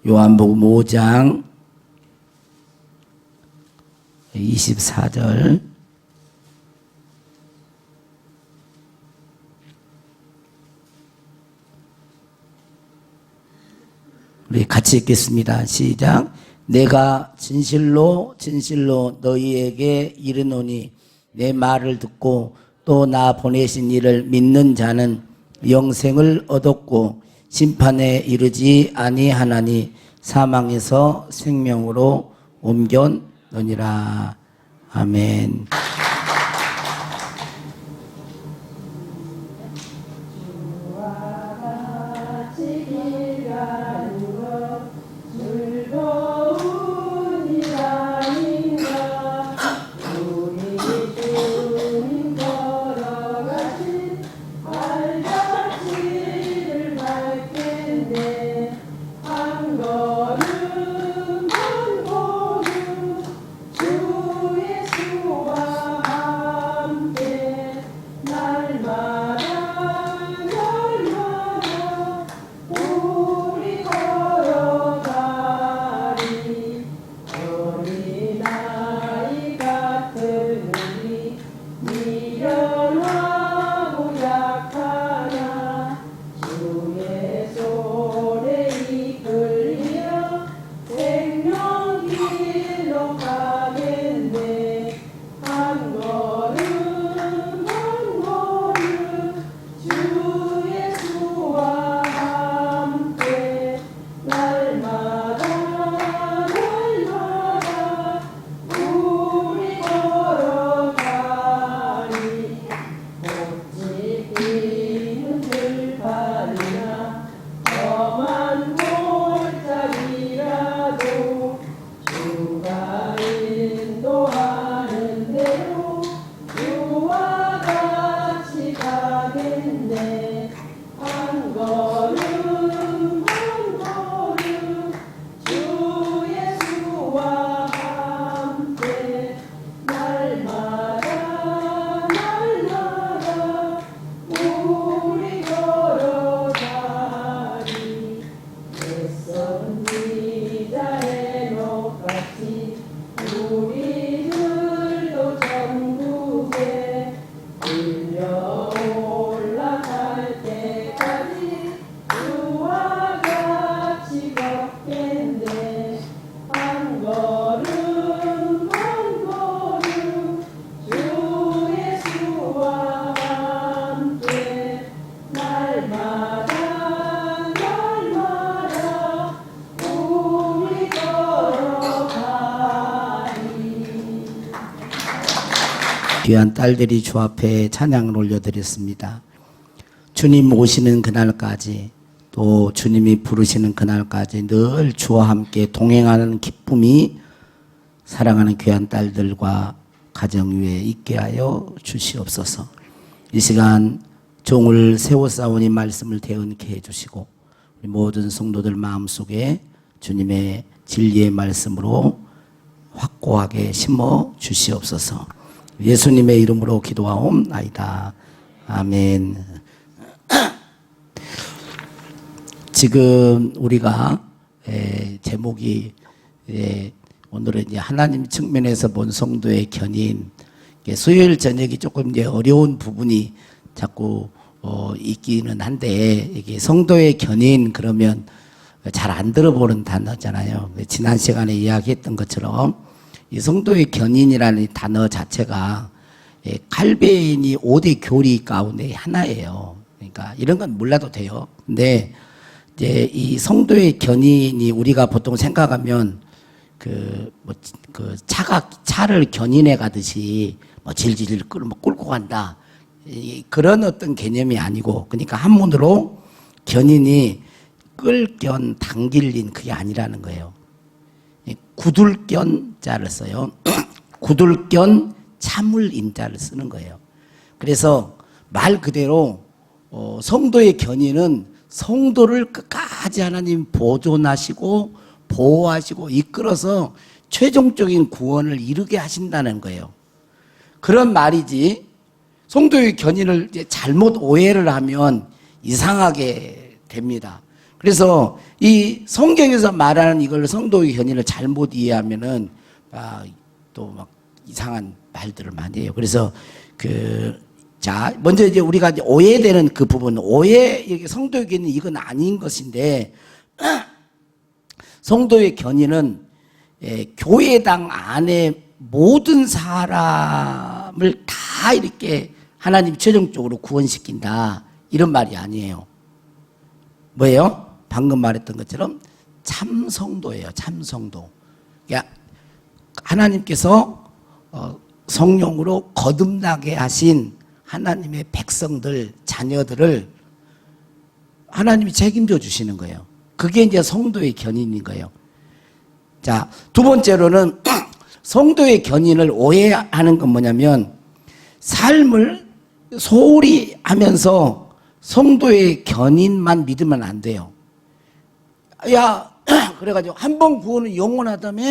요한복음 5장 24절 우리 같이 읽겠습니다. 시작. 내가 진실로 진실로 너희에게 이르노니 내 말을 듣고 또 나 보내신 이를 믿는 자는 영생을 얻었고 심판에 이르지 아니하나니 사망에서 생명으로 옮겨노니라. 아멘. 귀한 딸들이 주 앞에 찬양을 올려드렸습니다. 주님 오시는 그날까지 또 주님이 부르시는 그날까지 늘 주와 함께 동행하는 기쁨이 사랑하는 귀한 딸들과 가정 위에 있게 하여 주시옵소서. 이 시간 종을 세워싸우니 말씀을 대언케 해주시고 우리 모든 성도들 마음속에 주님의 진리의 말씀으로 확고하게 심어 주시옵소서. 예수님의 이름으로 기도하옵나이다. 아멘. 지금 우리가 제목이 오늘은 이제 하나님 측면에서 본 성도의 견인. 수요일 저녁이 조금 이제 어려운 부분이 자꾸 있기는 한데 이게 성도의 견인 그러면 잘 안 들어보는 단어잖아요. 지난 시간에 이야기했던 것처럼 이 성도의 견인이라는 이 단어 자체가 칼빈이 5대 교리 가운데 하나예요. 그러니까 이런 건 몰라도 돼요. 근데 이제 이 성도의 견인이 우리가 보통 생각하면 차를 견인해 가듯이 질질 끌고 간다. 그런 어떤 개념이 아니고, 그러니까 한문으로 견인이 끌견 당길린 그게 아니라는 거예요. 구둘견 자를 써요. 구둘견 참을 인자를 쓰는 거예요. 그래서 말 그대로 성도의 견인은 성도를 끝까지 하나님 보존하시고 보호하시고 이끌어서 최종적인 구원을 이루게 하신다는 거예요. 그런 말이지 성도의 견인을 이제 잘못 오해를 하면 이상하게 됩니다. 그래서 이 성경에서 말하는 이걸 성도의 견인을 잘못 이해하면은 또 막 이상한 말들을 많이 해요. 그래서 자, 먼저 이제 우리가 이제 오해되는 그 부분, 이게 성도의 견인 이건 아닌 것인데, 성도의 견인은 교회당 안에 모든 사람을 다 이렇게 하나님 최종적으로 구원시킨다, 이런 말이 아니에요. 뭐예요? 방금 말했던 것처럼 참성도예요. 참성도. 그러니까 하나님께서 성령으로 거듭나게 하신 하나님의 백성들, 자녀들을 하나님이 책임져 주시는 거예요. 그게 이제 성도의 견인인 거예요. 자, 두 번째로는 성도의 견인을 오해하는 건 뭐냐면, 삶을 소홀히 하면서 성도의 견인만 믿으면 안 돼요. 야, 그래가지고 한 번 구원은 영원하다며,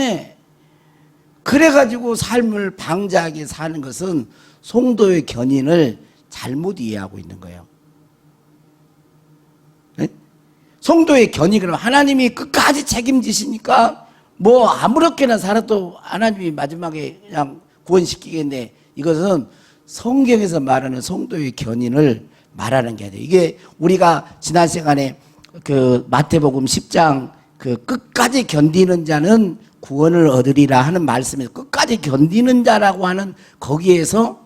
그래가지고 삶을 방자하게 사는 것은 성도의 견인을 잘못 이해하고 있는 거예요. 네? 성도의 견인, 그러면 하나님이 끝까지 책임지시니까 뭐 아무렇게나 살아도 하나님이 마지막에 그냥 구원시키겠네. 이것은 성경에서 말하는 성도의 견인을 말하는 게 아니에요. 이게 우리가 지난 시간에 그 마태복음 10장 그 끝까지 견디는 자는 구원을 얻으리라 하는 말씀에서 끝까지 견디는 자라고 하는 거기에서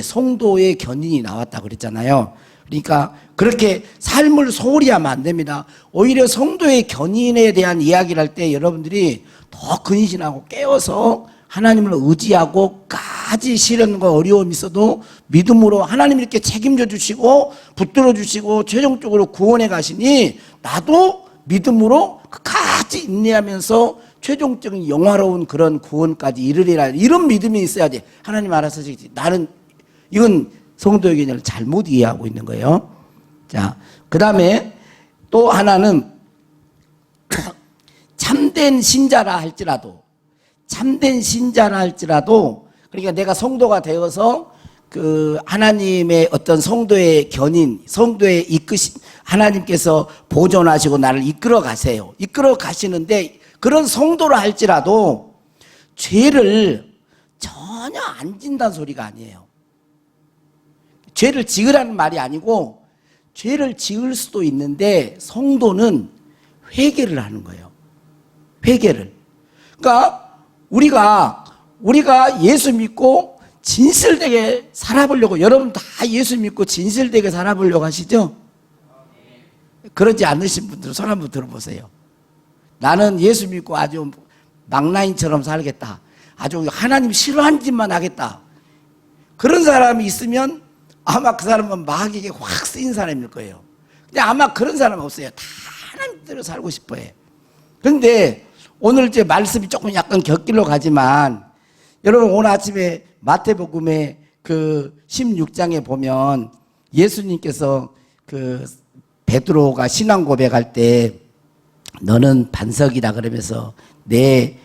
성도의 견인이 나왔다 그랬잖아요. 그러니까 그렇게 삶을 소홀히 하면 안 됩니다. 오히려 성도의 견인에 대한 이야기를 할 때 여러분들이 더 근신하고 깨어서 하나님을 의지하고 까지 시련과 어려움이 있어도 믿음으로 하나님이 이렇게 책임져 주시고 붙들어 주시고 최종적으로 구원해 가시니 나도 믿음으로 끝까지 인내하면서 최종적인 영화로운 그런 구원까지 이르리라, 이런 믿음이 있어야지. 하나님 알아서 하시겠지. 나는 이건 성도의 견인을 잘못 이해하고 있는 거예요. 자, 그 다음에 또 하나는 참된 신자라 할지라도, 그러니까 내가 성도가 되어서 그 하나님의 어떤 성도의 견인, 성도의 하나님께서 보존하시고 나를 이끌어 가세요. 이끌어 가시는데 그런 성도라 할지라도 죄를 전혀 안 진다는 소리가 아니에요. 죄를 지으라는 말이 아니고, 죄를 지을 수도 있는데 성도는 회개를 하는 거예요. 회개를. 그러니까 우리가 예수 믿고 진실되게 살아보려고, 여러분 다 예수 믿고 진실되게 살아보려고 하시죠? 그러지 않으신 분들은 손 한번 들어보세요. 나는 예수 믿고 아주 망나인처럼 살겠다, 아주 하나님 싫어하는 짓만 하겠다, 그런 사람이 있으면 아마 그 사람은 마귀에게 확 쓰인 사람일 거예요. 근데 아마 그런 사람 없어요. 다 하나님대로 살고 싶어 해. 그런데 오늘 이제 말씀이 조금 약간 곁길로 가지만, 여러분 오늘 아침에 마태복음의 그 16장에 보면 예수님께서 그 베드로가 신앙 고백할 때 너는 반석이다 그러면서 내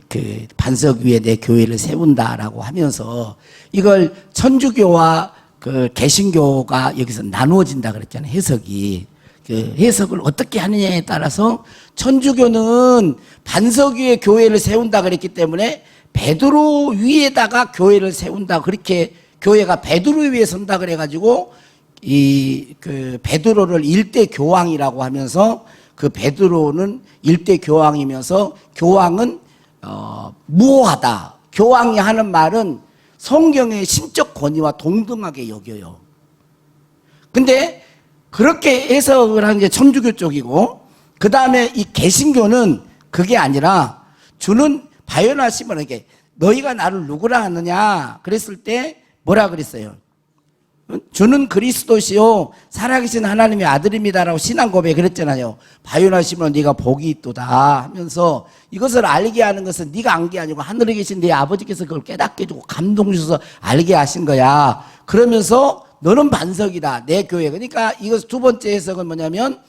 그 반석 위에 내 교회를 세운다라고 하면서, 이걸 천주교와 그 개신교가 여기서 나누어진다 그랬잖아요. 해석이. 그 해석을 어떻게 하느냐에 따라서 천주교는 반석 위에 교회를 세운다 그랬기 때문에 베드로 위에다가 교회를 세운다, 그렇게 교회가 베드로 위에 선다 그래가지고 이 그 베드로를 일대 교황이라고 하면서, 그 베드로는 일대 교황이면서 교황은 무호하다. 교황이 하는 말은 성경의 신적 권위와 동등하게 여겨요. 근데 그렇게 해석을 하는 게 천주교 쪽이고, 그 다음에 이 개신교는 그게 아니라 주는 바요나시면, 이게 너희가 나를 누구라 하느냐 그랬을 때 뭐라 그랬어요? 주는 그리스도시요 살아계신 하나님의 아들입니다라고 신앙 고백 그랬잖아요. 바요나시면 네가 복이 있도다 하면서, 이것을 알게 하는 것은 네가 안 게 아니고 하늘에 계신 네 아버지께서 그걸 깨닫게 해주고 감동 주셔서 알게 하신 거야. 그러면서 너는 반석이다, 내 교회. 그러니까 이것 두 번째 해석은 뭐냐면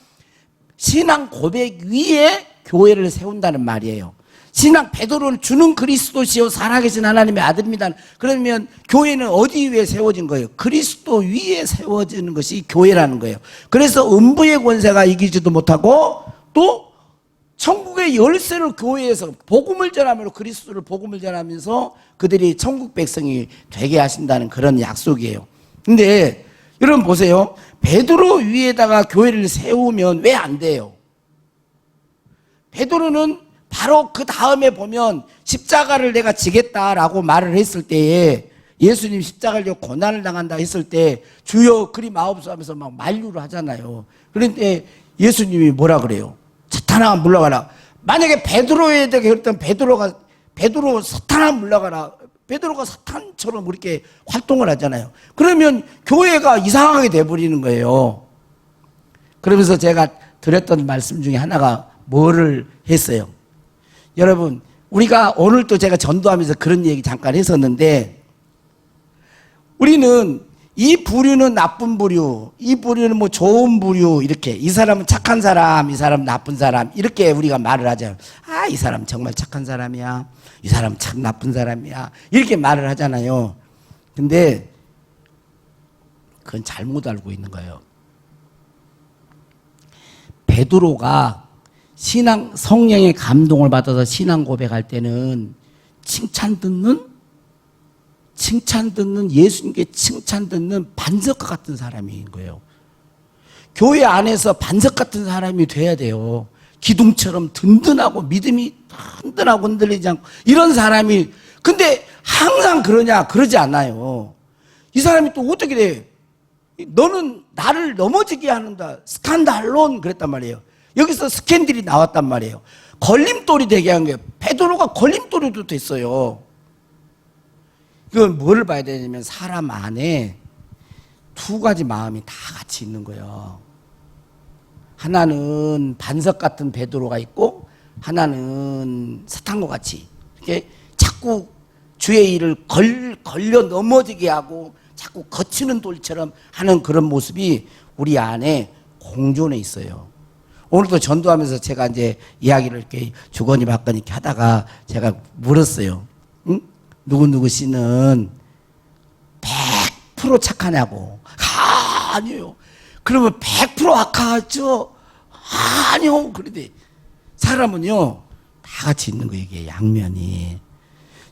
신앙 고백 위에 교회를 세운다는 말이에요. 신앙 베드로는 주는 그리스도시요 살아계신 하나님의 아들입니다. 그러면 교회는 어디 위에 세워진 거예요? 그리스도 위에 세워지는 것이 교회라는 거예요. 그래서 음부의 권세가 이기지도 못하고 또 천국의 열쇠를 교회에서 복음을 전하므로 그리스도를 복음을 전하면서 그들이 천국 백성이 되게 하신다는 그런 약속이에요. 근데 여러분 보세요. 베드로 위에다가 교회를 세우면 왜 안 돼요? 베드로는 바로 그 다음에 보면 십자가를 내가 지겠다라고 말을 했을 때에 예수님 십자가를 지고 고난을 당한다 했을 때 주여 그리 마옵소서 하면서 막 만류를 하잖아요. 그런데 예수님이 뭐라 그래요? 사탄아 물러가라. 만약에 베드로에게 그랬던 베드로 사탄아 물러가라. 베드로가 사탄처럼 그렇게 활동을 하잖아요. 그러면 교회가 이상하게 돼버리는 거예요. 그러면서 제가 드렸던 말씀 중에 하나가 뭐를 했어요? 여러분, 우리가 오늘 또 제가 전도하면서 그런 얘기 잠깐 했었는데, 우리는 이 부류는 나쁜 부류, 이 부류는 뭐 좋은 부류, 이렇게 이 사람은 착한 사람, 이 사람은 나쁜 사람, 이렇게 우리가 말을 하잖아요. 아, 이 사람 정말 착한 사람이야, 이 사람 참 나쁜 사람이야, 이렇게 말을 하잖아요. 근데 그건 잘못 알고 있는 거예요. 베드로가 신앙, 성령의 감동을 받아서 신앙 고백할 때는 칭찬 듣는 예수님께 칭찬 듣는 반석 같은 사람인 거예요. 교회 안에서 반석 같은 사람이 돼야 돼요. 기둥처럼 든든하고 믿음이 든든하고 흔들리지 않고 이런 사람이. 근데 항상 그러냐? 그러지 않아요. 이 사람이 또 어떻게 돼? 너는 나를 넘어지게 하는다. 스칸달론 그랬단 말이에요. 여기서 스캔들이 나왔단 말이에요. 걸림돌이 되게 한 거예요. 베드로가 걸림돌이도 됐어요. 이건 뭐를 봐야 되냐면 사람 안에 두 가지 마음이 다 같이 있는 거예요. 하나는 반석 같은 베드로가 있고 하나는 사탄과 같이 이렇게 자꾸 주의 일을 걸려 넘어지게 하고 자꾸 거치는 돌처럼 하는 그런 모습이 우리 안에 공존해 있어요. 오늘도 전도하면서 제가 이제 이야기를 이렇게 주거니 받거니 이렇게 하다가 제가 물었어요. 응? 누구누구 씨는 100% 착하냐고. 아니요. 그러면 100% 악하죠? 아니요. 그런데 사람은요, 다 같이 있는 거예요. 이게 양면이.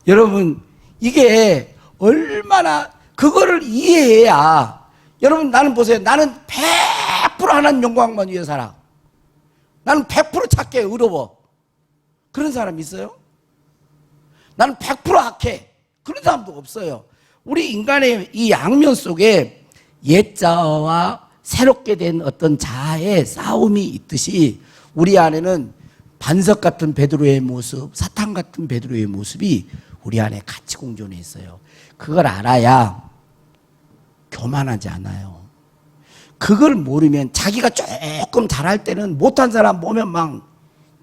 여러분, 이게 얼마나 그거를 이해해야. 여러분, 나는 보세요. 나는 100% 하나님 영광만 위해 살아. 나는 100% 착해, 의로워. 그런 사람 있어요? 나는 100% 악해. 그런 사람도 없어요. 우리 인간의 이 양면 속에 옛자와 새롭게 된 어떤 자아의 싸움이 있듯이 우리 안에는 반석 같은 베드로의 모습, 사탄 같은 베드로의 모습이 우리 안에 같이 공존해 있어요. 그걸 알아야 교만하지 않아요. 그걸 모르면 자기가 조금 잘할 때는 못한 사람 보면 막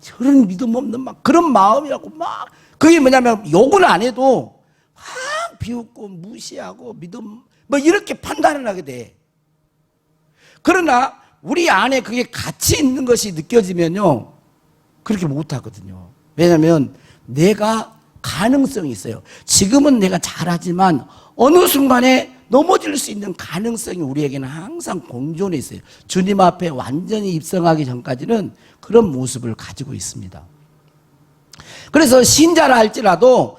저런 믿음 없는 막 그런 마음이라고 막 그게 뭐냐면 욕은 안 해도 막 비웃고 무시하고 믿음 뭐 이렇게 판단을 하게 돼. 그러나 우리 안에 그게 같이 있는 것이 느껴지면요 그렇게 못하거든요. 왜냐하면 내가 가능성이 있어요. 지금은 내가 잘하지만 어느 순간에 넘어질 수 있는 가능성이 우리에게는 항상 공존해 있어요. 주님 앞에 완전히 입성하기 전까지는 그런 모습을 가지고 있습니다. 그래서 신자라 할지라도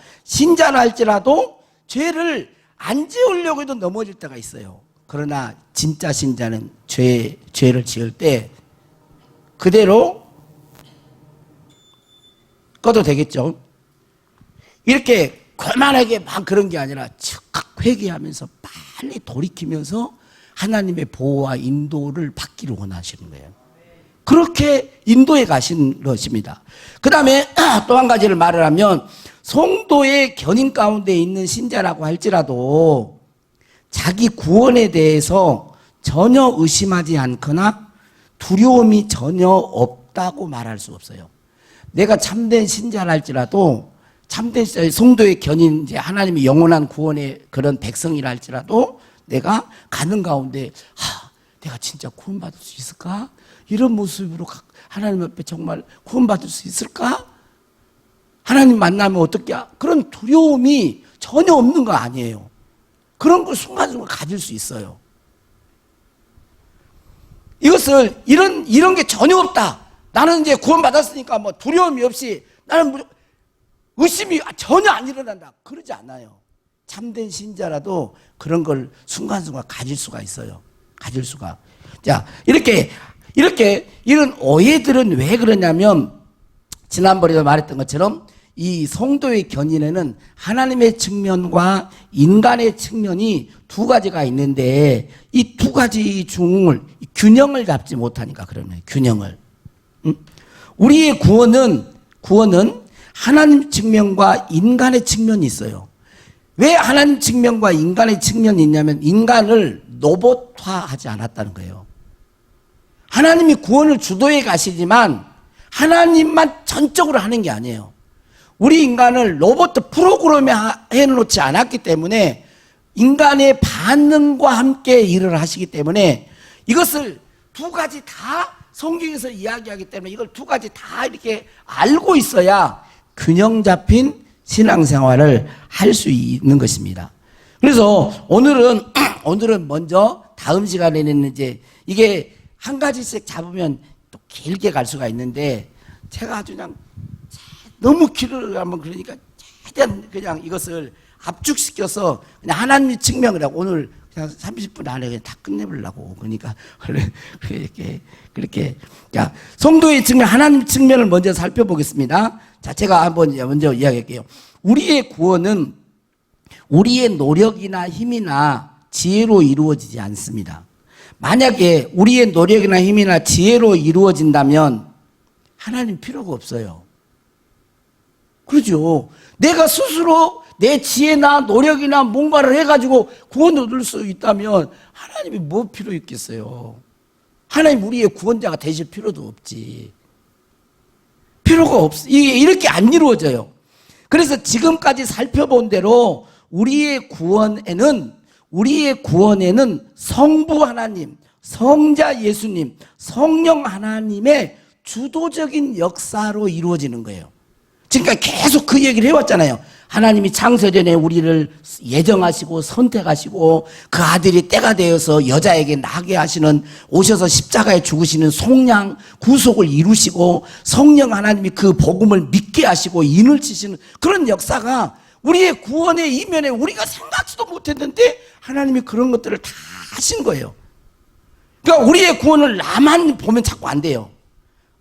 죄를 안 지으려고 해도 넘어질 때가 있어요. 그러나 진짜 신자는 죄를 지을 때 그대로 꺼도 되겠죠. 이렇게 교만하게 막 그런 게 아니라 즉각 회개하면서 빨리 돌이키면서 하나님의 보호와 인도를 받기를 원하시는 거예요. 그렇게 인도해 가신 것입니다. 그 다음에 또 한 가지를 말을 하면 성도의 견인 가운데 있는 신자라고 할지라도 자기 구원에 대해서 전혀 의심하지 않거나 두려움이 전혀 없다고 말할 수 없어요. 내가 참된 신자라 할지라도 참된 성도의 견인, 이제 하나님의 영원한 구원의 그런 백성이라 할지라도 내가 가는 가운데 내가 진짜 구원받을 수 있을까? 이런 모습으로 하나님 앞에 정말 구원받을 수 있을까? 하나님 만나면 어떻게, 그런 두려움이 전혀 없는 거 아니에요. 그런 걸 순간순간 가질 수 있어요. 이것을, 이런 게 전혀 없다. 나는 이제 구원받았으니까 뭐 두려움이 없이 나는 의심이 전혀 안 일어난다. 그러지 않아요. 참된 신자라도 그런 걸 순간순간 가질 수가 있어요. 가질 수가. 자, 이런 오해들은 왜 그러냐면, 지난번에도 말했던 것처럼 이 성도의 견인에는 하나님의 측면과 인간의 측면이 두 가지가 있는데, 이 두 가지 중을 균형을 잡지 못하니까 그러네요. 균형을. 우리의 구원은 하나님 측면과 인간의 측면이 있어요. 왜 하나님 측면과 인간의 측면이 있냐면, 인간을 로봇화하지 않았다는 거예요. 하나님이 구원을 주도해 가시지만 하나님만 전적으로 하는 게 아니에요. 우리 인간을 로봇 프로그램에 해놓지 않았기 때문에 인간의 반응과 함께 일을 하시기 때문에, 이것을 두 가지 다 성경에서 이야기하기 때문에 이걸 두 가지 다 이렇게 알고 있어야 균형 잡힌 신앙생활을 할 수 있는 것입니다. 그래서 오늘은 먼저 다음 시간에는 이제 이게 한 가지씩 잡으면 또 길게 갈 수가 있는데, 제가 아주 그냥 너무 길어가면 그러니까 최대한 그냥 이것을 압축시켜서 그냥 하나님의 측면을 하고 오늘 그냥 30분 안에 그냥 다 끝내보려고. 그러니까 그렇게 자, 성도의 측면, 하나님 측면을 먼저 살펴보겠습니다. 자, 제가 한번 먼저 이야기할게요. 우리의 구원은 우리의 노력이나 힘이나 지혜로 이루어지지 않습니다. 만약에 우리의 노력이나 힘이나 지혜로 이루어진다면 하나님 필요가 없어요. 그렇죠. 내가 스스로 내 지혜나 노력이나 뭔가를 해가지고 구원을 얻을 수 있다면 하나님이 뭐 필요 있겠어요. 하나님 우리의 구원자가 되실 필요도 없지. 필요가 없어. 이게 이렇게 안 이루어져요. 그래서 지금까지 살펴본 대로 우리의 구원에는 성부 하나님, 성자 예수님, 성령 하나님의 주도적인 역사로 이루어지는 거예요. 지금까지 계속 그 얘기를 해왔잖아요. 하나님이 창세전에 우리를 예정하시고 선택하시고 그 아들이 때가 되어서 여자에게 나게 하시는, 오셔서 십자가에 죽으시는 속량 구속을 이루시고 성령 하나님이 그 복음을 믿게 하시고 인을 치시는 그런 역사가 우리의 구원의 이면에 우리가 생각지도 못했는데 하나님이 그런 것들을 다 하신 거예요. 그러니까 우리의 구원을 나만 보면 자꾸 안 돼요.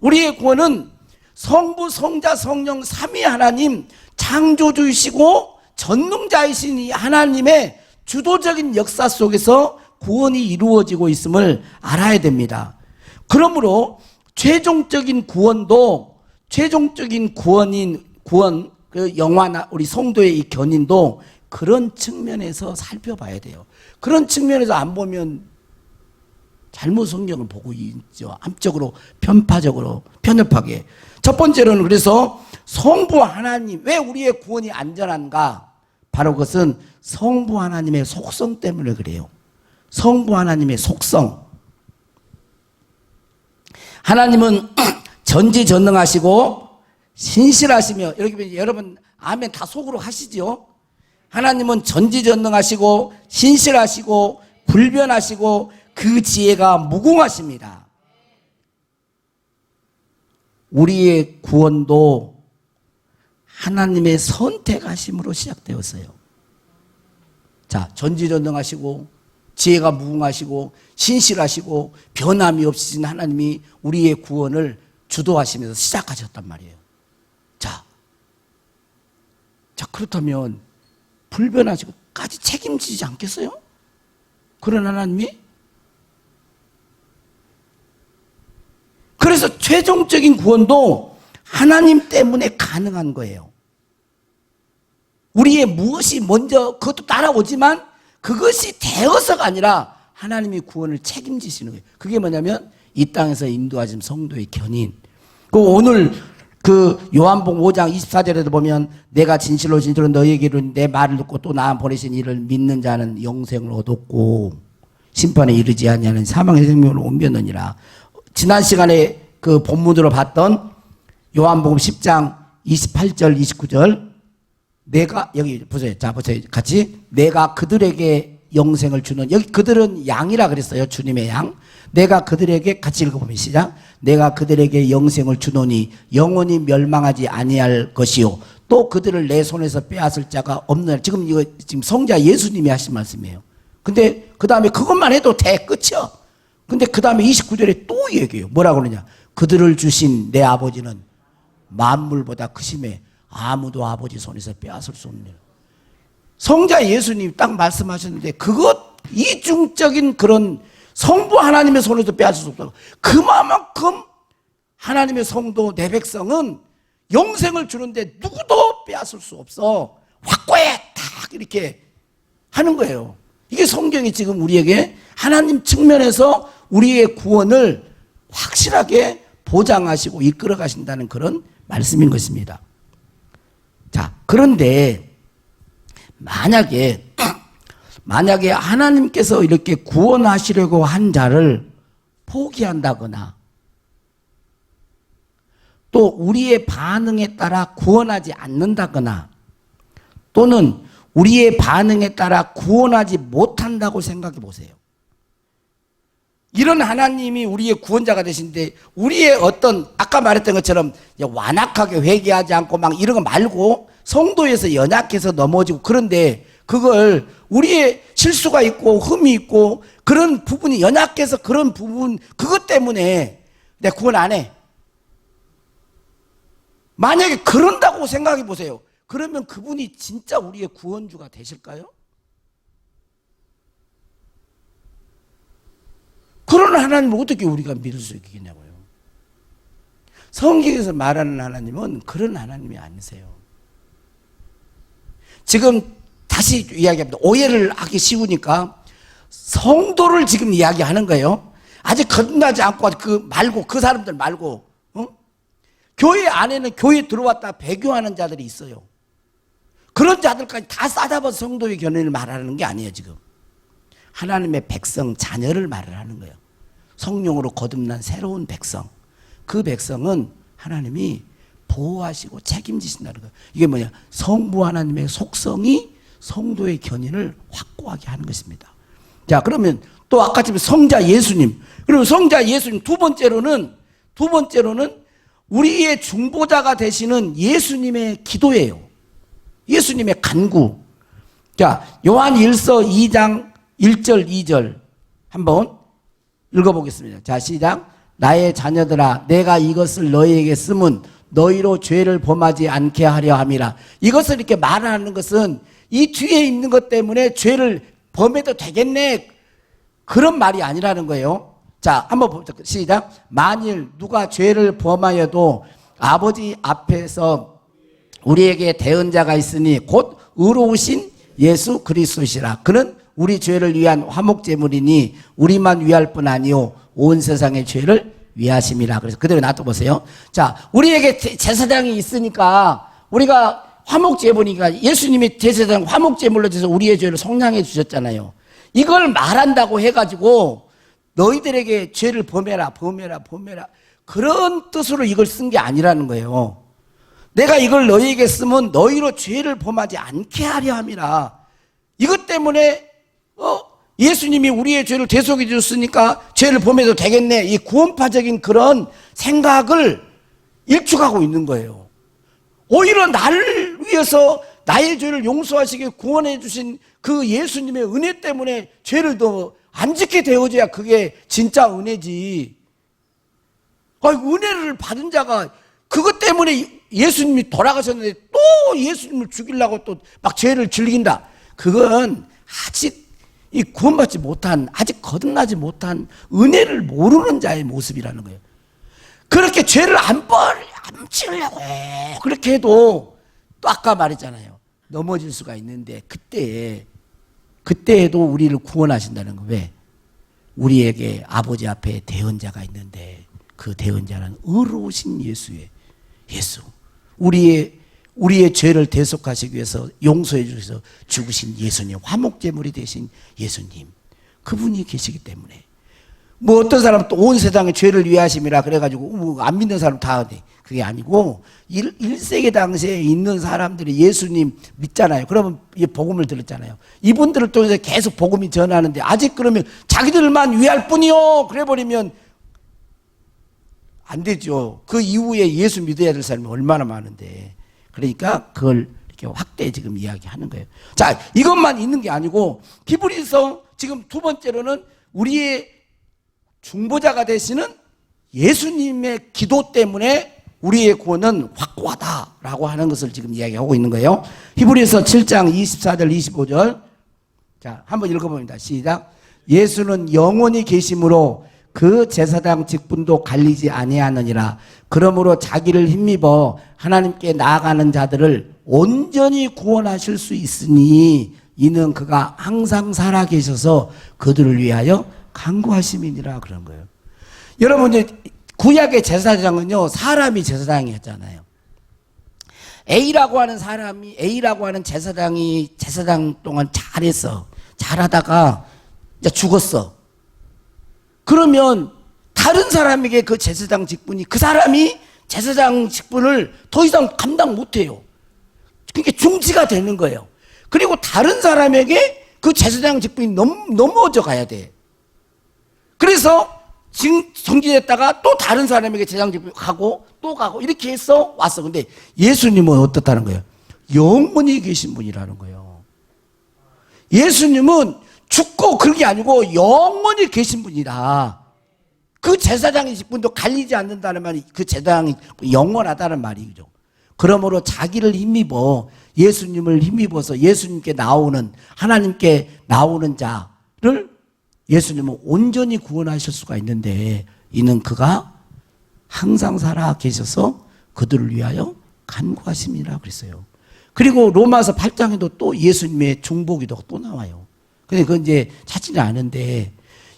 우리의 구원은 성부, 성자, 성령 삼위 하나님 창조주이시고 전능자이신 이 하나님의 주도적인 역사 속에서 구원이 이루어지고 있음을 알아야 됩니다. 그러므로 최종적인 구원, 그 영화나 우리 성도의 이 견인도 그런 측면에서 살펴봐야 돼요. 그런 측면에서 안 보면 잘못 성경을 보고 있죠. 암적으로, 편협하게. 첫 번째로는 그래서 성부 하나님, 왜 우리의 구원이 안전한가? 바로 그것은 성부 하나님의 속성 때문에 그래요. 성부 하나님의 속성. 하나님은 전지전능하시고 신실하시며, 여러분 아멘 다 속으로 하시죠. 하나님은 전지전능하시고 신실하시고 불변하시고 그 지혜가 무궁하십니다. 우리의 구원도 하나님의 선택하심으로 시작되었어요. 자, 전지전능하시고 지혜가 무궁하시고 신실하시고 변함이 없으신 하나님이 우리의 구원을 주도하시면서 시작하셨단 말이에요. 자, 그렇다면 불변하시고까지 책임지지 않겠어요? 그런 하나님이? 그래서 최종적인 구원도 하나님 때문에 가능한 거예요. 우리의 무엇이 먼저 그것도 따라오지만 그것이 되어서가 아니라 하나님이 구원을 책임지시는 거예요. 그게 뭐냐면 이 땅에서 인도하신 성도의 견인. 오늘 그 요한복음 5장 24절에도 보면 내가 진실로 너희에게로 내 말을 듣고 또 나 보내신 이를 믿는 자는 영생을 얻었고 심판에 이르지 아니하는 사망의 생명을 옮겼느니라. 지난 시간에 그 본문으로 봤던 요한복음 10장 28절, 29절. 내가, 여기 보세요. 자, 보세요. 같이. 내가 그들에게 영생을 주는, 여기 그들은 양이라 그랬어요. 주님의 양. 내가 그들에게, 같이 읽어보면 시작. 내가 그들에게 영생을 주노니 영원히 멸망하지 아니할 것이요. 또 그들을 내 손에서 빼앗을 자가 없는, 지금 이거, 지금 성자 예수님이 하신 말씀이에요. 근데 그 다음에 그것만 해도 끝이야. 근데 그 다음에 29절에 또 얘기해요. 뭐라고 그러냐. 그들을 주신 내 아버지는 만물보다 크심에 아무도 아버지 손에서 빼앗을 수 없느니라. 성자 예수님이 딱 말씀하셨는데 그것 이중적인 그런 성부 하나님의 손에서 빼앗을 수 없다고. 그만큼 하나님의 성도 내 백성은 영생을 주는데 누구도 빼앗을 수 없어. 확고해 딱 이렇게 하는 거예요. 이게 성경이 지금 우리에게 하나님 측면에서 우리의 구원을 확실하게 보장하시고 이끌어 가신다는 그런 말씀인 것입니다. 자, 그런데 만약에 하나님께서 이렇게 구원하시려고 한 자를 포기한다거나 또 우리의 반응에 따라 구원하지 않는다거나 또는 우리의 반응에 따라 구원하지 못한다고 생각해 보세요. 이런 하나님이 우리의 구원자가 되신데 우리의 어떤 아까 말했던 것처럼 완악하게 회개하지 않고 막 이런 거 말고 성도에서 연약해서 넘어지고 그런데 그걸 우리의 실수가 있고 흠이 있고 그런 부분이 연약해서 그런 부분 그것 때문에 내가 구원 안 해. 만약에 그런다고 생각해 보세요. 그러면 그분이 진짜 우리의 구원주가 되실까요? 그런 하나님을 어떻게 우리가 믿을 수 있겠냐고요. 성경에서 말하는 하나님은 그런 하나님이 아니세요. 지금 다시 이야기합니다. 오해를 하기 쉬우니까 성도를 지금 이야기하는 거예요. 아직 거듭나지 않고 그 사람들 말고 교회 안에는 교회 들어왔다 배교하는 자들이 있어요. 그런 자들까지 다 싸잡아서 성도의 견해를 말하는 게 아니에요. 지금 하나님의 백성 자녀를 말을 하는 거예요. 성령으로 거듭난 새로운 백성. 그 백성은 하나님이 보호하시고 책임지신다는 거예요. 이게 뭐냐? 성부 하나님의 속성이 성도의 견인을 확고하게 하는 것입니다. 자, 그러면 또 아까처럼 성자 예수님. 그리고 성자 예수님 두 번째로는 우리의 중보자가 되시는 예수님의 기도예요. 예수님의 간구. 자, 요한 1서 2장 1절 2절 한번 읽어보겠습니다. 자, 시작. 나의 자녀들아 내가 이것을 너희에게 쓰면 너희로 죄를 범하지 않게 하려 함이라. 이것을 이렇게 말하는 것은 이 뒤에 있는 것 때문에 죄를 범해도 되겠네 그런 말이 아니라는 거예요. 자, 한번 봅시다. 시작. 만일 누가 죄를 범하여도 아버지 앞에서 우리에게 대언자가 있으니 곧 의로우신 예수 그리스도시라. 그는 우리 죄를 위한 화목제물이니 우리만 위할 뿐 아니요 온 세상의 죄를 위하심이라. 그래서 그대로 놔둬보세요. 자, 우리에게 제사장이 있으니까 우리가 화목제물이니까 예수님이 제사장 화목제물로 돼서 우리의 죄를 속량해 주셨잖아요. 이걸 말한다고 해가지고 너희들에게 죄를 범해라 그런 뜻으로 이걸 쓴 게 아니라는 거예요. 내가 이걸 너희에게 쓰면 너희로 죄를 범하지 않게 하려 함이라. 이것 때문에 예수님이 우리의 죄를 대속해 주셨으니까 죄를 범해도 되겠네. 이 구원파적인 그런 생각을 일축하고 있는 거예요. 오히려 나를 위해서 나의 죄를 용서하시게 구원해 주신 그 예수님의 은혜 때문에 죄를 더 안 짓게 되어져야 그게 진짜 은혜지. 은혜를 받은 자가 그것 때문에 예수님이 돌아가셨는데 또 예수님을 죽이려고 또 막 죄를 즐긴다. 그건 아직 이 구원받지 못한, 아직 거듭나지 못한 은혜를 모르는 자의 모습이라는 거예요. 그렇게 죄를 안 지으려고 해. 그렇게 해도 또 아까 말했잖아요. 넘어질 수가 있는데 그때에도 우리를 구원하신다는 거. 왜? 우리에게 아버지 앞에 대언자가 있는데 그 대언자는 의로우신 예수. 우리의 죄를 대속하시기 위해서 용서해 주셔서 죽으신 예수님, 화목제물이 되신 예수님. 그분이 계시기 때문에 뭐 어떤 사람은 또 온 세상의 죄를 위하심이라 그래가지고 뭐안 믿는 사람 다 돼. 그게 아니고 1세기 당시에 있는 사람들이 예수님 믿잖아요. 그러면 이 복음을 들었잖아요. 이분들을 통해서 계속 복음이 전하는데 아직 그러면 자기들만 위할 뿐이요 그래 버리면 안 되죠. 그 이후에 예수 믿어야 될 사람이 얼마나 많은데. 그러니까 그걸 이렇게 확대 지금 이야기하는 거예요. 자, 이것만 있는 게 아니고 히브리서 지금 두 번째로는 우리의 중보자가 되시는 예수님의 기도 때문에 우리의 구원은 확고하다라고 하는 것을 지금 이야기하고 있는 거예요. 히브리서 7장 24절 25절. 자, 한번 읽어봅니다. 시작. 예수는 영원히 계심으로 그 제사장 직분도 갈리지 아니하느니라. 그러므로 자기를 힘입어 하나님께 나아가는 자들을 온전히 구원하실 수 있으니 이는 그가 항상 살아계셔서 그들을 위하여 간구하심이니라 그런 거예요. 여러분, 구약의 제사장은요, 사람이 제사장이었잖아요. A라고 하는 사람이, A라고 하는 제사장이 제사장 동안 잘했어. 잘하다가 이제 죽었어. 그러면 다른 사람에게 그 제사장 직분이, 그 사람이 제사장 직분을 더 이상 감당 못해요. 그게 중지가 되는 거예요. 그리고 다른 사람에게 그 제사장 직분이 넘어져 가야 돼. 그래서 정지됐다가 또 다른 사람에게 제사장 직분이 가고 또 가고 이렇게 해서 왔어. 근데 예수님은 어떻다는 거예요? 영원히 계신 분이라는 거예요. 예수님은 죽고 그런 게 아니고 영원히 계신 분이다. 그 제사장의 직분도 갈리지 않는다는 말이 그 제사장이 영원하다는 말이죠. 그러므로 자기를 힘입어 예수님을 힘입어서 예수님께 나오는 하나님께 나오는 자를 예수님은 온전히 구원하실 수가 있는데 이는 그가 항상 살아 계셔서 그들을 위하여 간구하심이라 그랬어요. 그리고 로마서 8장에도 또 예수님의 중보기도가 또 나와요. 근데 그건 이제 찾지는 않은데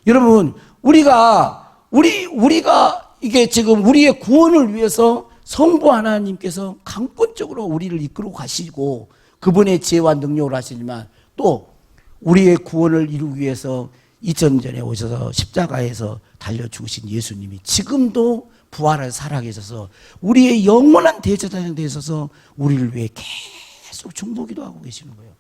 여러분 우리가 이게 지금 우리의 구원을 위해서 성부 하나님께서 강권적으로 우리를 이끌어 가시고 그분의 지혜와 능력을 하시지만 또 우리의 구원을 이루기 위해서 2000년 전에 오셔서 십자가에서 달려 죽으신 예수님이 지금도 부활을 살아계셔서 우리의 영원한 대제사장이 되셔서 우리를 위해 계속 중보기도 하고 계시는 거예요.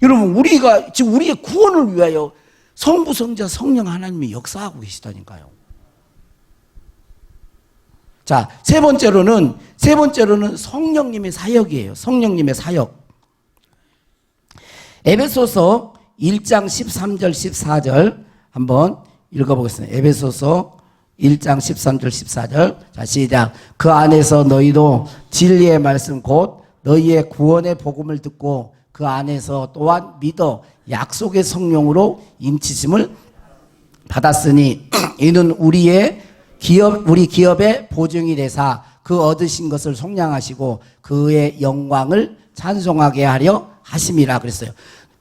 여러분 우리가 지금 우리의 구원을 위하여 성부 성자 성령 하나님이 역사하고 계시다니까요. 자, 세 번째로는 성령님의 사역이에요. 성령님의 사역. 에베소서 1장 13절 14절 한번 읽어보겠습니다. 에베소서 1장 13절 14절. 자, 시작. 그 안에서 너희도 진리의 말씀 곧 너희의 구원의 복음을 듣고 그 안에서 또한 믿어 약속의 성령으로 인치심을 받았으니 이는 우리 기업의 보증이 되사 그 얻으신 것을 속량하시고 그의 영광을 찬송하게 하려 하심이라 그랬어요.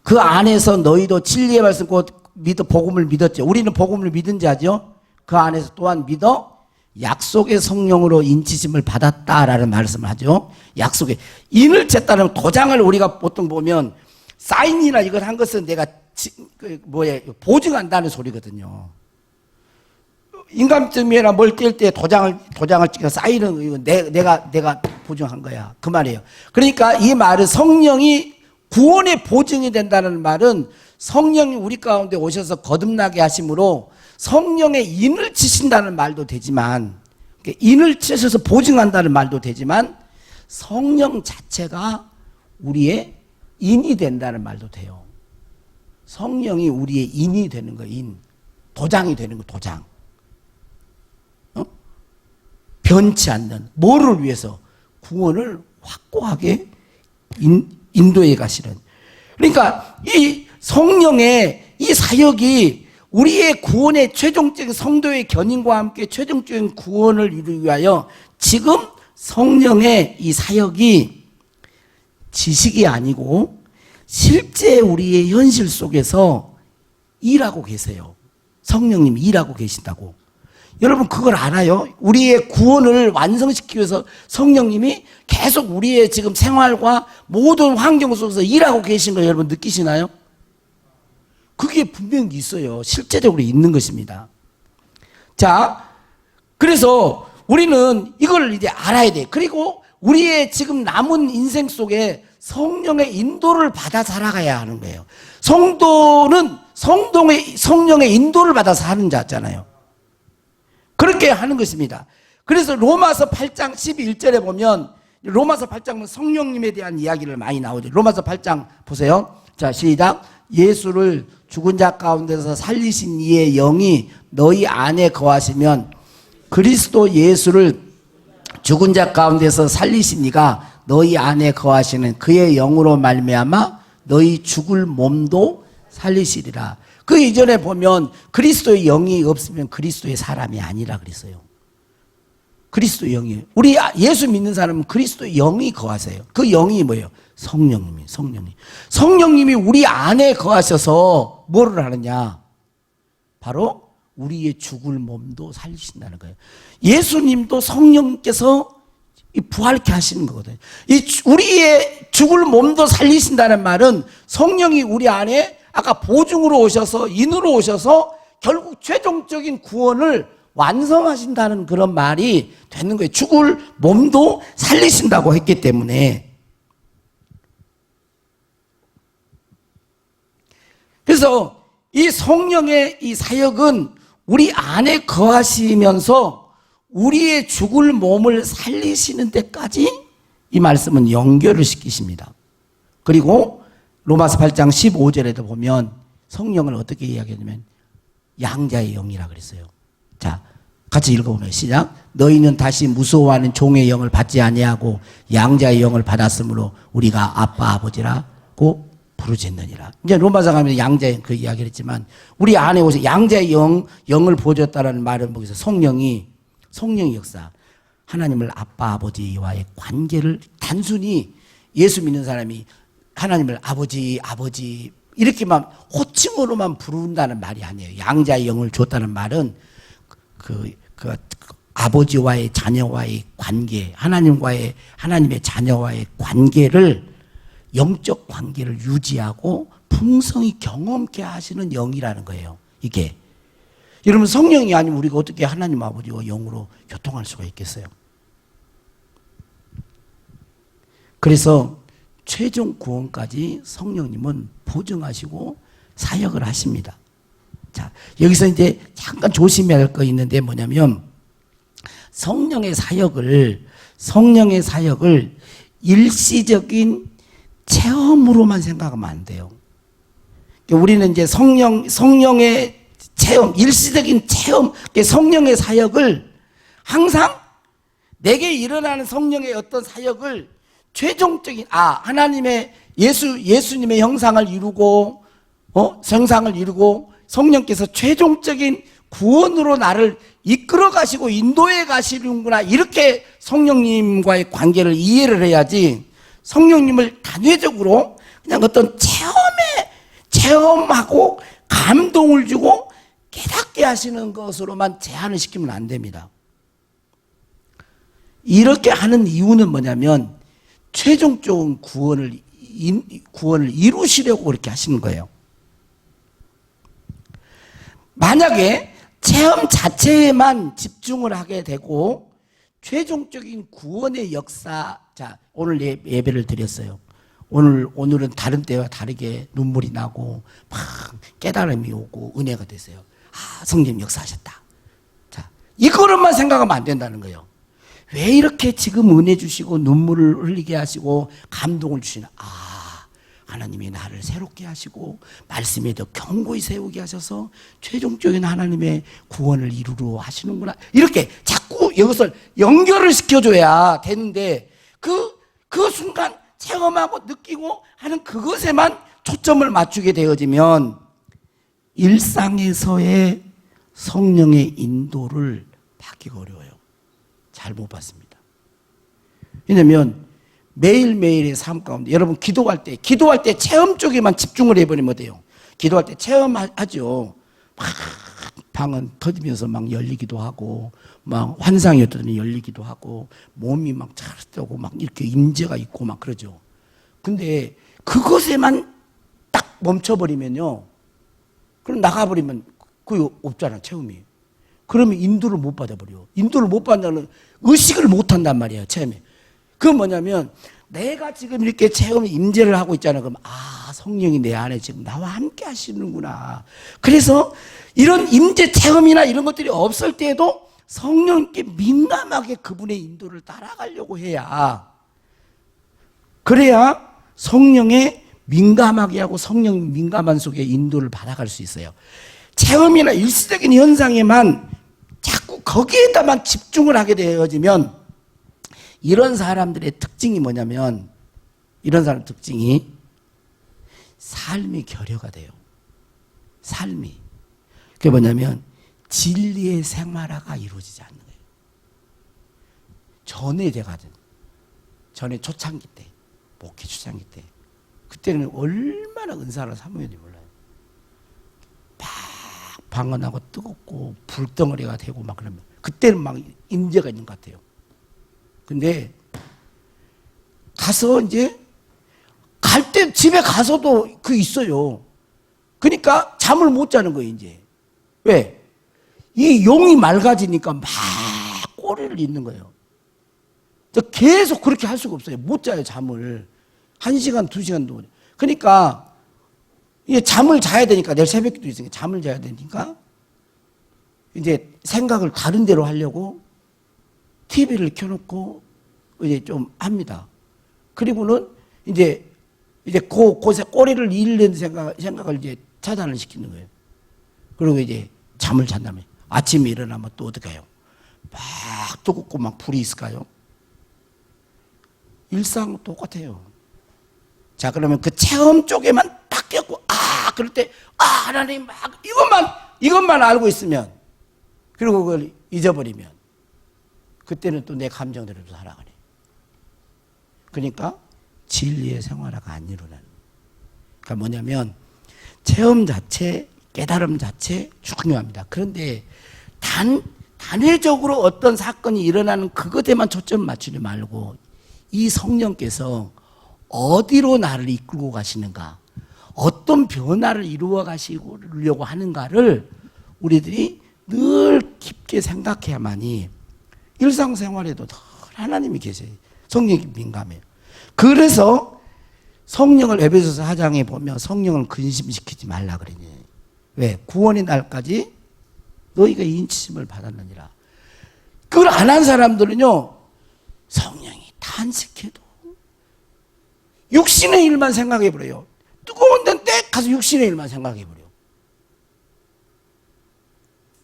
그 안에서 너희도 진리의 말씀 곧 복음을 믿었죠. 우리는 복음을 믿은 자죠. 그 안에서 또한 믿어 약속의 성령으로 인치심을 받았다라는 말씀을 하죠. 약속의 인을 챘다는 도장을 우리가 보통 보면 사인이나 이걸 한 것은 내가 보증한다는 소리거든요. 인감증명이나 뭘 뗄 때 도장을 찍어 사인은 내가 보증한 거야. 그 말이에요. 그러니까 이 말은 성령이 구원의 보증이 된다는 말은 성령이 우리 가운데 오셔서 거듭나게 하심으로 성령의 인을 치신다는 말도 되지만 인을 치셔서 보증한다는 말도 되지만 성령 자체가 우리의 인이 된다는 말도 돼요. 성령이 우리의 인이 되는 거예요. 인. 도장이 되는 거예요. 도장. 변치 않는 뭐를 위해서? 구원을 확고하게 인도해 가시는. 그러니까 이 성령의 이 사역이 우리의 구원의 최종적인 성도의 견인과 함께 최종적인 구원을 이루기 위하여 지금 성령의 이 사역이 지식이 아니고 실제 우리의 현실 속에서 일하고 계세요. 성령님이 일하고 계신다고. 여러분 그걸 알아요? 우리의 구원을 완성시키기 위해서 성령님이 계속 우리의 지금 생활과 모든 환경 속에서 일하고 계신 거 여러분 느끼시나요? 그게 분명히 있어요. 실제적으로 있는 것입니다. 자, 그래서 우리는 이걸 이제 알아야 돼. 그리고 우리의 지금 남은 인생 속에 성령의 인도를 받아 살아가야 하는 거예요. 성도는 성령의 인도를 받아 사는 자잖아요. 그렇게 하는 것입니다. 그래서 로마서 8장 11절에 보면, 로마서 8장은 성령님에 대한 이야기를 많이 나오죠. 로마서 8장 보세요. 자, 시작. 예수를 죽은 자 가운데서 살리신 이의 영이 너희 안에 거하시면, 그리스도 예수를 죽은 자 가운데서 살리신 이가 너희 안에 거하시는 그의 영으로 말미암아 너희 죽을 몸도 살리시리라. 그 이전에 보면 그리스도의 영이 없으면 그리스도의 사람이 아니라 그랬어요. 그리스도의 영이, 우리 예수 믿는 사람은 그리스도의 영이 거하세요. 그 영이 뭐예요? 성령님이 우리 안에 거하셔서 뭐를 하느냐? 바로 우리의 죽을 몸도 살리신다는 거예요. 예수님도 성령께서 부활케 하시는 거거든요. 우리의 죽을 몸도 살리신다는 말은 성령이 우리 안에 아까 보증으로 오셔서, 인으로 오셔서 결국 최종적인 구원을 완성하신다는 그런 말이 되는 거예요. 죽을 몸도 살리신다고 했기 때문에. 그래서 이 성령의 이 사역은 우리 안에 거하시면서 우리의 죽을 몸을 살리시는 데까지 이 말씀은 연결을 시키십니다. 그리고 로마서 8장 15절에도 보면 성령을 어떻게 이야기하냐면 양자의 영이라 그랬어요. 자, 같이 읽어보면 시작. 너희는 다시 무서워하는 종의 영을 받지 아니하고 양자의 영을 받았으므로 우리가 아빠 아버지라고 부르짖느니라. 이제 로마서 가면 양자의 그 이야기를 했지만 우리 안에 오셔 양자의 영을 보여줬다는 말은 뭐겠어요? 성령의 역사. 하나님을 아빠 아버지와의 관계를 단순히 예수 믿는 사람이 하나님을 아버지 이렇게만 호칭으로만 부른다는 말이 아니에요. 양자의 영을 줬다는 말은 그 아버지와의 자녀와의 관계, 하나님의 자녀와의 관계를, 영적 관계를 유지하고 풍성히 경험케 하시는 영이라는 거예요. 이게. 여러분, 성령이 아니면 우리가 어떻게 하나님 아버지와 영으로 교통할 수가 있겠어요? 그래서 최종 구원까지 성령님은 보증하시고 사역을 하십니다. 자, 여기서 이제 잠깐 조심해야 할 거 있는데 뭐냐면 성령의 사역을 일시적인 체험으로만 생각하면 안 돼요. 우리는 이제 성령의 체험, 일시적인 체험, 성령의 사역을 항상 내게 일어나는 성령의 어떤 사역을 최종적인, 하나님의 예수님의 형상을 이루고, 형상을 이루고 성령께서 최종적인 구원으로 나를 이끌어 가시고 인도해 가시는구나. 이렇게 성령님과의 관계를 이해를 해야지 성령님을 단회적으로 그냥 어떤 체험하고 감동을 주고 깨닫게 하시는 것으로만 제한을 시키면 안 됩니다. 이렇게 하는 이유는 뭐냐면 최종적인 구원을 이루시려고 그렇게 하시는 거예요. 만약에 체험 자체에만 집중을 하게 되고 최종적인 구원의 역사, 자, 오늘 예배를 드렸어요. 오늘은 다른 때와 다르게 눈물이 나고 막 깨달음이 오고 은혜가 됐어요. 성령 역사하셨다. 자, 이거로만 생각하면 안 된다는 거예요. 왜 이렇게 지금 은혜 주시고 눈물을 흘리게 하시고 감동을 주시나? 하나님이 나를 새롭게 하시고 말씀에 더 견고히 세우게 하셔서 최종적인 하나님의 구원을 이루려 하시는구나. 이렇게 자꾸 이것을 연결을 시켜줘야 되는데 그 순간 체험하고 느끼고 하는 그것에만 초점을 맞추게 되어지면 일상에서의 성령의 인도를 받기가 어려워요. 잘 못 받습니다. 왜냐하면 매일매일의 삶 가운데 여러분 기도할 때 체험 쪽에만 집중을 해버리면 어때요? 기도할 때 체험하죠. 막 방은 터지면서 막 열리기도 하고 막 환상이 어떤 열리기도 하고 몸이 막 차르고 막 이렇게 임재가 있고 막 그러죠. 근데 그것에만 딱 멈춰버리면요, 그럼 나가버리면 그게 없잖아, 체험이. 그러면 인도를 못 받아버려. 인도를 못 받는다는 의식을 못 한단 말이에요, 처음에. 그건 뭐냐면, 내가 지금 이렇게 체험 임재를 하고 있잖아. 그럼, 성령이 내 안에 지금 나와 함께 하시는구나. 그래서 이런 임재 체험이나 이런 것들이 없을 때에도 성령께 민감하게 그분의 인도를 따라가려고 해야, 그래야 성령에 민감하게 하고 성령 민감한 속에 인도를 받아갈 수 있어요. 체험이나 일시적인 현상에만 자꾸 거기에다만 집중을 하게 되어지면, 이런 사람들의 특징이 뭐냐면, 이런 사람 특징이 삶이 결여가 돼요. 삶이. 그게 뭐냐면 진리의 생활화가 이루어지지 않는 거예요. 전에 초창기 때, 목회 초창기 때, 그때는 얼마나 은사를 사모했는지 몰라요. 막 방언하고 뜨겁고 불덩어리가 되고 막 그러면 그때는 막 임재가 있는 것 같아요. 근데 가서 이제 갈 때 집에 가서도 그 있어요. 그러니까 잠을 못 자는 거예요, 이제. 왜? 이 용이 맑아지니까 막 꼬리를 잇는 거예요. 계속 그렇게 할 수가 없어요. 못 자요, 잠을. 1시간, 2시간도. 그러니까 이제 잠을 자야 되니까, 내일 새벽기도 있으니까 잠을 자야 되니까 이제 생각을 다른 데로 하려고 TV를 켜놓고 이제 좀 합니다. 그리고는 이제 곳에 꼬리를 잃는 생각을 이제 차단을 시키는 거예요. 그리고 이제 잠을 잔다면 아침에 일어나면 또 어떻게 해요? 막 뜨겁고 막 불이 있을까요? 일상 똑같아요. 자, 그러면 그 체험 쪽에만 딱 꼈고, 그럴 때, 하나님 막 이것만 알고 있으면, 그리고 그걸 잊어버리면, 그때는 또 내 감정대로 살아가네. 그러니까 진리의 생활화가 안 일어나는. 그러니까 뭐냐면 체험 자체, 깨달음 자체 중요합니다. 그런데 단회적으로 어떤 사건이 일어나는 그것에만 초점 맞추지 말고, 이 성령께서 어디로 나를 이끌고 가시는가, 어떤 변화를 이루어 가시려고 하는가를 우리들이 늘 깊게 생각해야만이 일상생활에도 늘 하나님이 계세요. 성령이 민감해요. 그래서 성령을 에베소서 4장에 보면 성령을 근심시키지 말라 그러니. 왜? 구원의 날까지 너희가 인치심을 받았느니라. 그걸 안 한 사람들은요, 성령이 탄식해도 육신의 일만 생각해버려요. 뜨거운 데인데 가서 육신의 일만 생각해버려.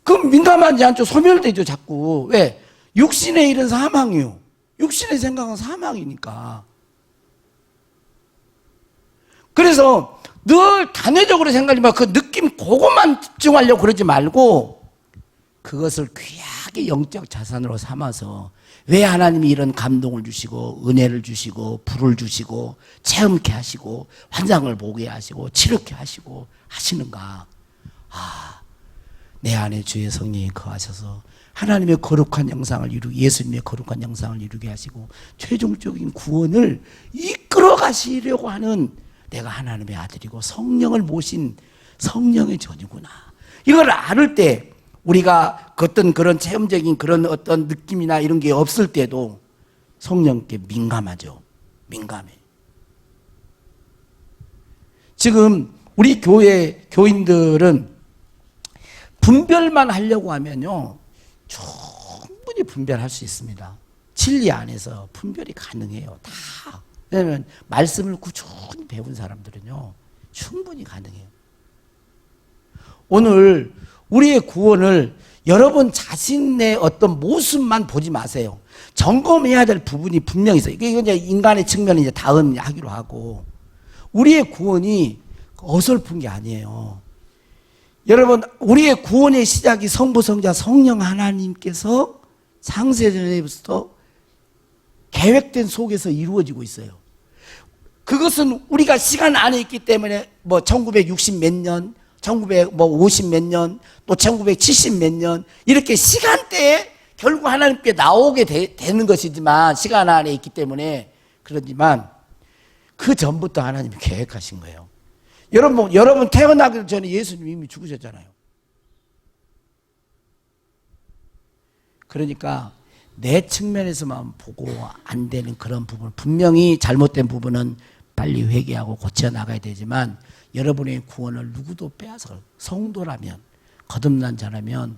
그럼 민감하지 않죠? 소멸되죠, 자꾸. 왜? 육신의 일은 사망이요. 육신의 생각은 사망이니까. 그래서 늘 단회적으로 생각하지 말고 그 느낌 그것만 집중하려고 그러지 말고, 그것을 귀하게 영적 자산으로 삼아서, 왜 하나님이 이런 감동을 주시고 은혜를 주시고 불을 주시고 체험케 하시고 환상을 보게 하시고 치료케 하시고 하시는가. 내 안에 주의 성령이 거하셔서 하나님의 거룩한 영상을 예수님의 거룩한 영상을 이루게 하시고 최종적인 구원을 이끌어 가시려고 하는 내가 하나님의 아들이고 성령을 모신 성령의 전이구나. 이걸 알을 때 우리가 어떤 그런 체험적인 그런 어떤 느낌이나 이런 게 없을 때도 성령께 민감하죠. 민감해. 지금 우리 교회 교인들은 분별만 하려고 하면요, 충분히 분별할 수 있습니다. 진리 안에서 분별이 가능해요. 다. 왜냐하면 말씀을 꾸준히 배운 사람들은요, 충분히 가능해요. 오늘 우리의 구원을 여러분 자신의 어떤 모습만 보지 마세요. 점검해야 될 부분이 분명히 있어요. 이게 이제 인간의 측면은 이제 다음 하기로 하고, 우리의 구원이 어설픈 게 아니에요. 여러분, 우리의 구원의 시작이 성부, 성자, 성령 하나님께서 창세전에부터 계획된 속에서 이루어지고 있어요. 그것은 우리가 시간 안에 있기 때문에 1960 몇 년, 1950 몇 년, 또 1970 몇 년, 이렇게 시간대에 결국 하나님께 나오게 되는 것이지만, 시간 안에 있기 때문에 그러지만, 그 전부터 하나님이 계획하신 거예요. 여러분 태어나기 전에 예수님이 이미 죽으셨잖아요. 그러니까 내 측면에서만 보고 안 되는 그런 부분, 분명히 잘못된 부분은 빨리 회개하고 고쳐 나가야 되지만 여러분의 구원을 누구도 빼앗아, 성도라면, 거듭난 자라면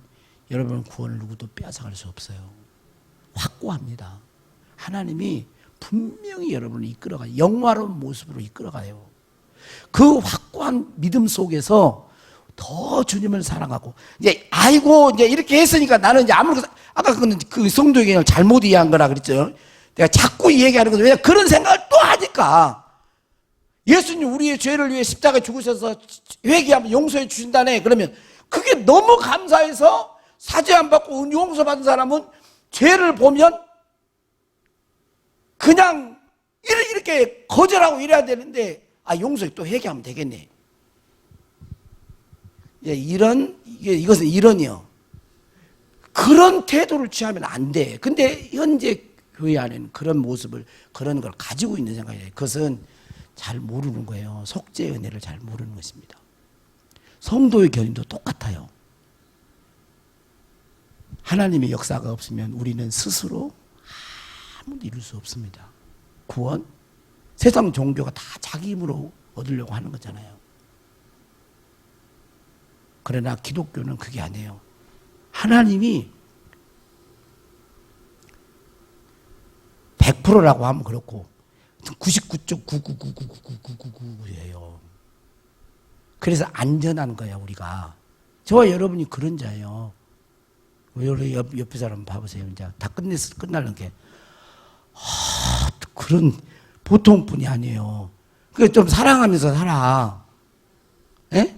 여러분의 구원을 누구도 빼앗아갈 수 없어요. 확고합니다. 하나님이 분명히 여러분을 이끌어가요. 영화로운 모습으로 이끌어가요. 그 확고한 믿음 속에서 더 주님을 사랑하고, 이제, 아이고, 이제 이렇게 했으니까 나는 이제 아까 그 성도에게 잘못 이해한 거라 그랬죠. 내가 자꾸 이 얘기하는 거죠. 왜냐, 그런 생각을 또 하니까. 예수님 우리의 죄를 위해 십자가에 죽으셔서 회개하면 용서해 주신다네. 그러면 그게 너무 감사해서 사죄 안 받고 용서받은 사람은 죄를 보면 그냥 이렇게 거절하고 이래야 되는데, 용서해 또 회개하면 되겠네. 이것은 이런이요. 그런 태도를 취하면 안 돼. 근데 현재 교회 안에는 그런 모습을, 그런 걸 가지고 있는 생각이에요. 그것은 잘 모르는 거예요. 속죄의 은혜를 잘 모르는 것입니다. 성도의 견인도 똑같아요. 하나님의 역사가 없으면 우리는 스스로 아무도 이룰 수 없습니다. 구원? 세상 종교가 다 자기 힘으로 얻으려고 하는 거잖아요. 그러나 기독교는 그게 아니에요. 하나님이 100%라고 하면 그렇고 99.99999999999예요. 그래서 안전한 거야, 우리가. 저와 여러분이 그런 자예요. 옆에 사람 봐보세요. 이제 다 끝나는 게 그런 보통 분이 아니에요. 그 좀 사랑하면서 살아. 예?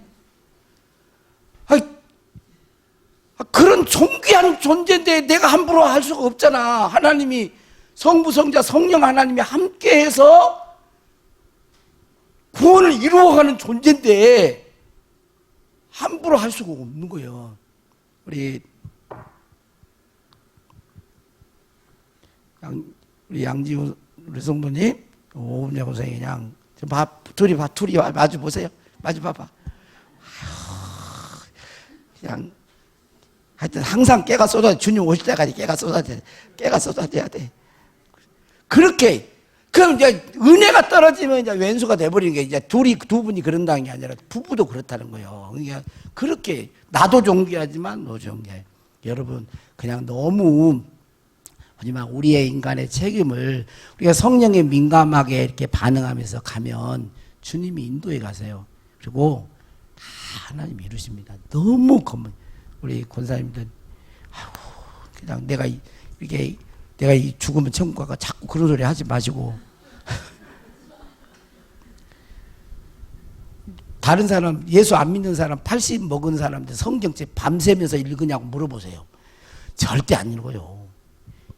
그런 존귀한 존재인데 내가 함부로 할 수가 없잖아. 하나님이 성부, 성자, 성령 하나님이 함께해서 구원을 이루어가는 존재인데 함부로 할 수가 없는 거예요. 우리 양지우 우리 성도님, 오은재 고생이 그냥 둘이 마주 보세요. 마주 봐봐. 그냥 하여튼 항상 깨가 쏟아져. 주님 오실 때까지 깨가 쏟아져야 돼. 그렇게. 그럼 이제 은혜가 떨어지면 이제 왼수가 돼버리는 게, 이제 두 분이 그런다는 게 아니라 부부도 그렇다는 거예요. 그러니까 그렇게 나도 존귀하지만 너 존귀해. 여러분, 그냥 너무, 하지만 우리의 인간의 책임을 우리가 성령에 민감하게 이렇게 반응하면서 가면 주님이 인도해 가세요. 그리고 다 하나님이 이루십니다. 너무 우리 권사님들, 그냥 내가 이 죽으면 천국 가가 자꾸 그런 소리 하지 마시고. 다른 사람, 예수 안 믿는 사람, 80 먹은 사람들 성경책 밤새면서 읽으냐고 물어보세요. 절대 안 읽어요.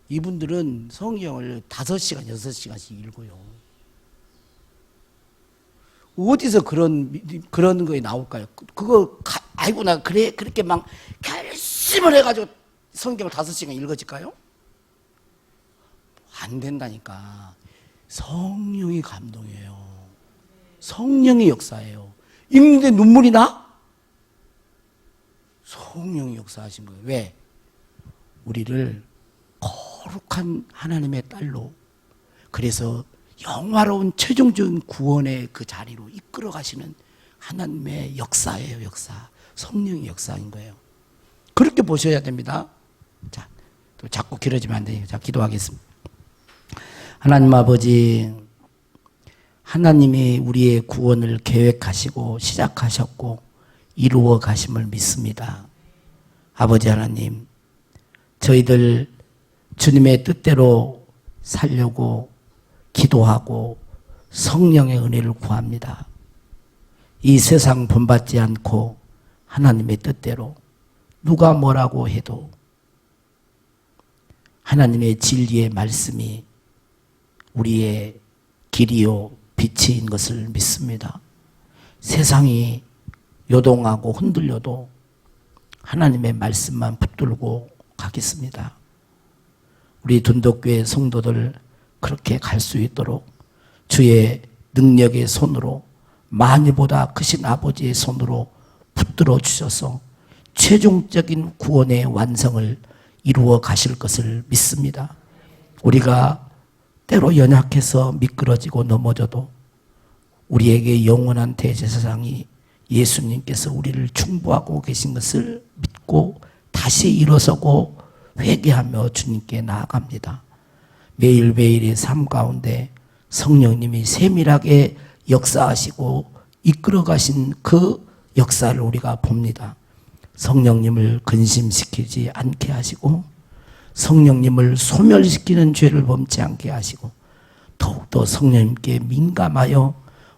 이분들은 성경을 5시간, 6시간씩 읽어요. 어디서 그런 거에 나올까요? 아이고, 나 그렇게 막 결심을 해가지고 성경을 5시간 읽어질까요? 안 된다니까. 성령이 감동이에요. 성령의 역사예요. 읽는데 눈물이 나? 성령이 역사하신 거예요. 왜? 우리를 거룩한 하나님의 딸로, 그래서 영화로운 최종적인 구원의 그 자리로 이끌어 가시는 하나님의 역사예요. 역사. 성령의 역사인 거예요. 그렇게 보셔야 됩니다. 자, 또 자꾸 길어지면 안 돼요. 자, 기도하겠습니다. 하나님 아버지, 하나님이 우리의 구원을 계획하시고 시작하셨고 이루어 가심을 믿습니다. 아버지 하나님, 저희들 주님의 뜻대로 살려고 기도하고 성령의 은혜를 구합니다. 이 세상 본받지 않고 하나님의 뜻대로 누가 뭐라고 해도 하나님의 진리의 말씀이 우리의 길이요 빛인 것을 믿습니다. 세상이 요동하고 흔들려도 하나님의 말씀만 붙들고 가겠습니다. 우리 둔덕교회 성도들 그렇게 갈 수 있도록 주의 능력의 손으로, 만유보다 크신 아버지의 손으로 붙들어 주셔서 최종적인 구원의 완성을 이루어 가실 것을 믿습니다. 우리가 때로 연약해서 미끄러지고 넘어져도 우리에게 영원한 대제사장이 예수님께서 우리를 충보하고 계신 것을 믿고 다시 일어서고 회개하며 주님께 나아갑니다. 매일매일의 삶 가운데 성령님이 세밀하게 역사하시고 이끌어 가신 그 역사를 우리가 봅니다. 성령님을 근심시키지 않게 하시고 성령님을 소멸시키는 죄를 범치 않게 하시고 더욱더 성령님께 민감하여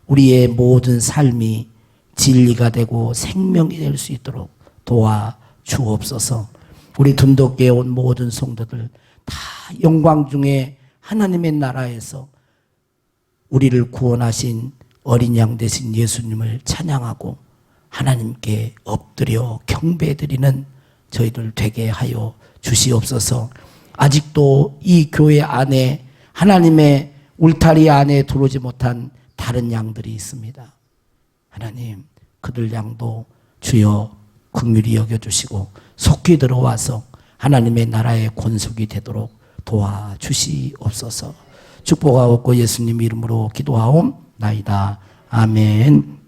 우리의 모든 삶이 진리가 되고 생명이 될 수 있도록 도와 주옵소서. 우리 둔덕교에 온 모든 성도들 다 영광 중에 하나님의 나라에서 우리를 구원하신 어린 양 되신 예수님을 찬양하고 하나님께 엎드려 경배드리는 저희들 되게 하여 주시옵소서. 아직도 이 교회 안에 하나님의 울타리 안에 들어오지 못한 다른 양들이 있습니다. 하나님, 그들 양도 주여 긍휼히 여겨주시고 속히 들어와서 하나님의 나라의 권속이 되도록 도와주시옵소서. 축복하옵고 예수님 이름으로 기도하옵나이다. 아멘.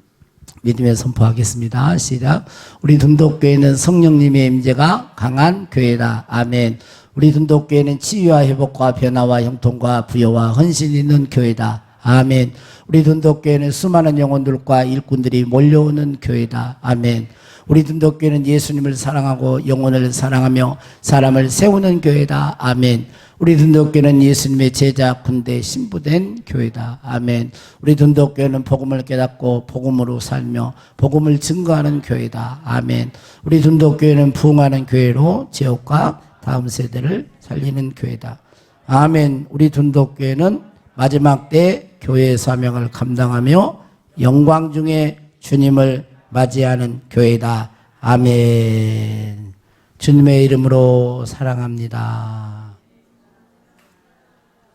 믿음에 선포하겠습니다. 시작. 우리 둔덕교회는 성령님의 임재가 강한 교회다. 아멘. 우리 둔덕교회는 치유와 회복과 변화와 형통과 부여와 헌신이 있는 교회다. 아멘. 우리 둔덕교회는 수많은 영혼들과 일꾼들이 몰려오는 교회다. 아멘. 우리 둔덕교회는 예수님을 사랑하고 영혼을 사랑하며 사람을 세우는 교회다. 아멘. 우리 둔덕교회는 예수님의 제자 군대 신부된 교회다. 아멘. 우리 둔덕교회는 복음을 깨닫고 복음으로 살며 복음을 증거하는 교회다. 아멘. 우리 둔덕교회는 부흥하는 교회로 지역과 다음 세대를 살리는 교회다. 아멘. 우리 둔덕교회는 마지막 때 교회의 사명을 감당하며 영광 중에 주님을 맞이하는 교회다. 아멘. 주님의 이름으로 사랑합니다.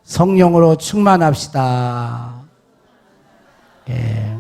성령으로 충만합시다. 예.